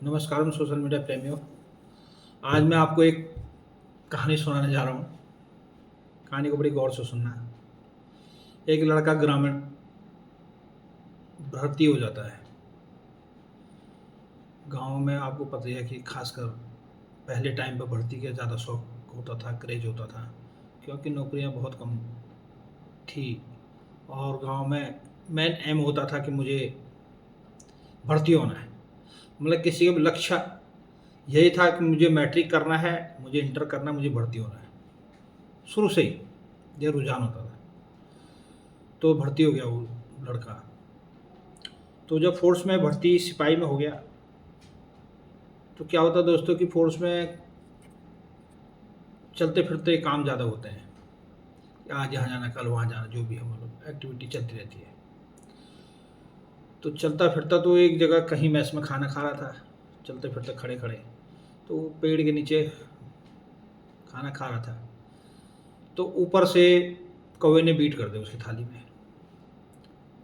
नमस्कार social media प्रेमियों। आज मैं आपको एक कहानी सुनाने जा रहा हूँ। कहानी को बड़ी गौर से सुनना। एक लड़का ग्रामीण भर्ती हो जाता है। गांव में आपको पता ही है कि खासकर पहले टाइम पर भर्ती का ज़्यादा शौक होता था, क्रेज होता था, क्योंकि नौकरियां बहुत कम थी और गांव में मेन एम होता था कि मुझे भर्ती होना है। मतलब किसी का भी लक्ष्य यही था कि मुझे मैट्रिक करना है, मुझे इंटर करना है, मुझे भर्ती होना है। शुरू से ही ये रुझान होता था। तो भर्ती हो गया वो लड़का। तो जब फोर्स में भर्ती सिपाही में हो गया तो क्या होता दोस्तों कि फोर्स में चलते फिरते काम ज़्यादा होते हैं। आज यहाँ जाना, कल वहाँ जाना, जो भी है मतलब एक्टिविटी चलती रहती है। तो चलता फिरता तो एक जगह कहीं मैस में खाना खा रहा था, चलते फिरते खड़े खड़े। तो पेड़ के नीचे खाना खा रहा था तो ऊपर से कौवे ने बीट कर दिया उसकी थाली में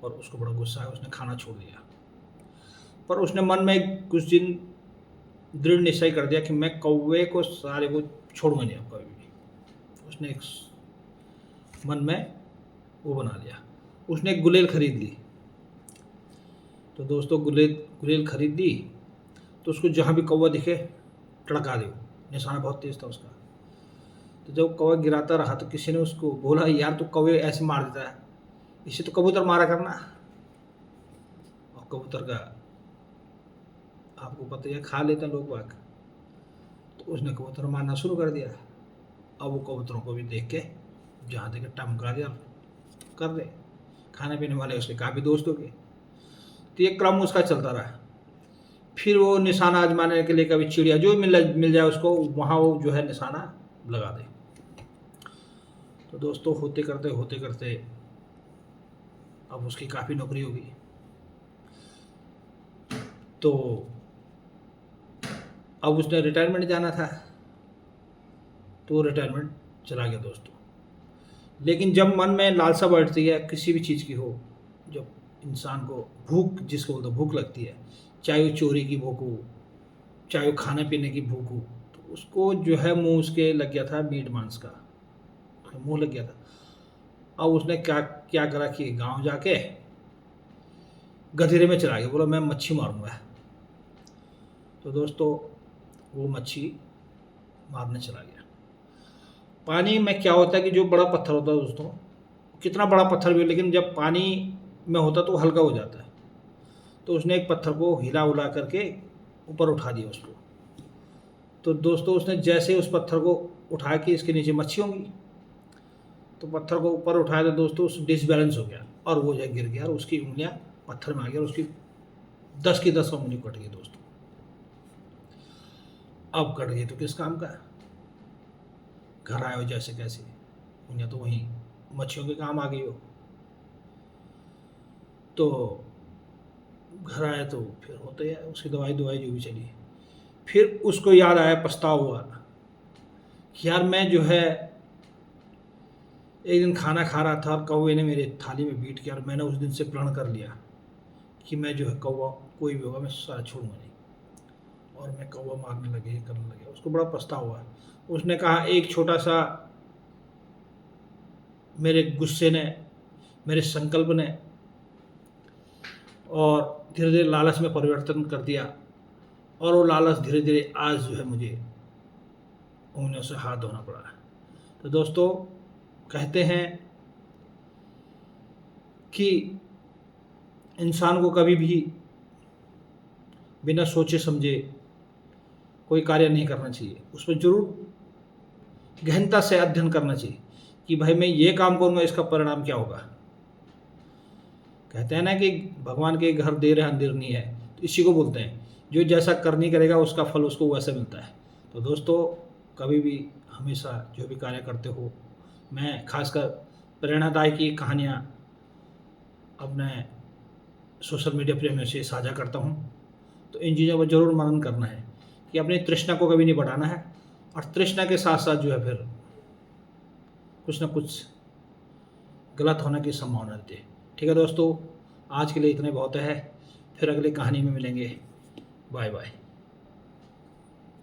और उसको बड़ा गुस्सा है। उसने खाना छोड़ दिया, पर उसने मन में कुछ दिन दृढ़ निश्चय कर दिया कि मैं कौवे को सारे को छोड़ूंगा नहीं अब कभी भी। उसने एक मन में वो बना लिया। उसने एक गुलेल खरीद ली। तो दोस्तों गुलेल खरीद ली तो उसको जहाँ भी कौवा दिखे टड़का दे। निशाना बहुत तेज था उसका। तो जब कौवा गिराता रहा तो किसी ने उसको बोला, यार तू कौवे ऐसे मार देता है, इसे तो कबूतर मारा करना। और कबूतर का आपको पता है खा लेते हैं लोग बाग। तो उसने कबूतर मारना शुरू कर दिया। अब वो कबूतरों को भी देख के जहाँ देखे टमका दिया कर दे। खाने पीने वाले उसके काफ़ी दोस्त हो गए। तो ये क्रम उसका चलता रहा। फिर वो निशाना आजमाने के लिए कभी चिड़िया जो मिल जाए उसको वहाँ वो जो है निशाना लगा दे। तो दोस्तों होते करते अब उसकी काफ़ी नौकरी होगी। तो अब उसने रिटायरमेंट जाना था तो वो रिटायरमेंट चला गया दोस्तों। लेकिन जब मन में लालसा बढ़ती है किसी भी चीज़ की हो, जब इंसान को भूख, जिसको बोलते भूख लगती है, चाहे वो चोरी की भूख हो, चाहे वो खाने पीने की भूख हो, तो उसको जो है मुंह उसके लग गया था मीट मांस का, मुंह लग गया था। अब उसने क्या क्या करा कि गांव जाके गधेरे में चला गया। बोला मैं मच्छी मारूंगा। तो दोस्तों वो मच्छी मारने चला गया। पानी में क्या होता है कि जो बड़ा पत्थर होता है दोस्तों, कितना बड़ा पत्थर भी हो लेकिन जब पानी में होता तो हल्का हो जाता है। तो उसने एक पत्थर को हिला उला करके ऊपर उठा दिया उसको। तो दोस्तों उसने जैसे उस पत्थर को उठा के इसके नीचे मच्छी होंगी, तो पत्थर को ऊपर उठाया तो दोस्तों उस डिसबैलेंस हो गया और वो जगह गिर गया और उसकी उंगलियां पत्थर में आ गई और उसकी 10 की 10 उंगली कट गई दोस्तों। अब कट गई तो किस काम का। घर आए हो जैसे कैसे, उंगलियां तो वहीं मच्छियों के काम आ गई हो। तो घर आया तो फिर होते है उसकी दवाई जो भी चली। फिर उसको याद आया, पछतावा हुआ कि यार मैं जो है एक दिन खाना खा रहा था और कौवे ने मेरे थाली में बीट किया और मैंने उस दिन से प्रण कर लिया कि मैं जो है कौवा कोई भी होगा मैं सारा छोड़ूंगा नहीं। और मैं कौवा मारने लगे, ये करने लगे। उसको बड़ा पछतावा हुआ। उसने कहा एक छोटा सा मेरे गुस्से ने, मेरे संकल्प ने और धीरे धीरे लालच में परिवर्तन कर दिया और वो लालच धीरे धीरे आज जो है मुझे उंगलियों से हाथ धोना पड़ा। तो दोस्तों कहते हैं कि इंसान को कभी भी बिना सोचे समझे कोई कार्य नहीं करना चाहिए। उसमें जरूर गहनता से अध्ययन करना चाहिए कि भाई मैं ये काम करूँगा इसका परिणाम क्या होगा। कहते हैं ना कि भगवान के घर देर है अंधेर नहीं है, तो इसी को बोलते हैं जो जैसा करनी करेगा उसका फल उसको वैसे मिलता है। तो दोस्तों कभी भी हमेशा जो भी कार्य करते हो, मैं खासकर प्रेरणादायी की कहानियाँ अपने सोशल मीडिया प्रेमियों से साझा करता हूँ। तो इन चीज़ों पर जरूर मनन करना है कि अपनी तृष्णा को कभी नहीं बढ़ाना है और तृष्णा के साथ साथ जो है फिर कुछ ना कुछ गलत होने की संभावना रहती है। ठीक है दोस्तों, आज के लिए इतने बहुत है। फिर अगली कहानी में मिलेंगे। Bye bye.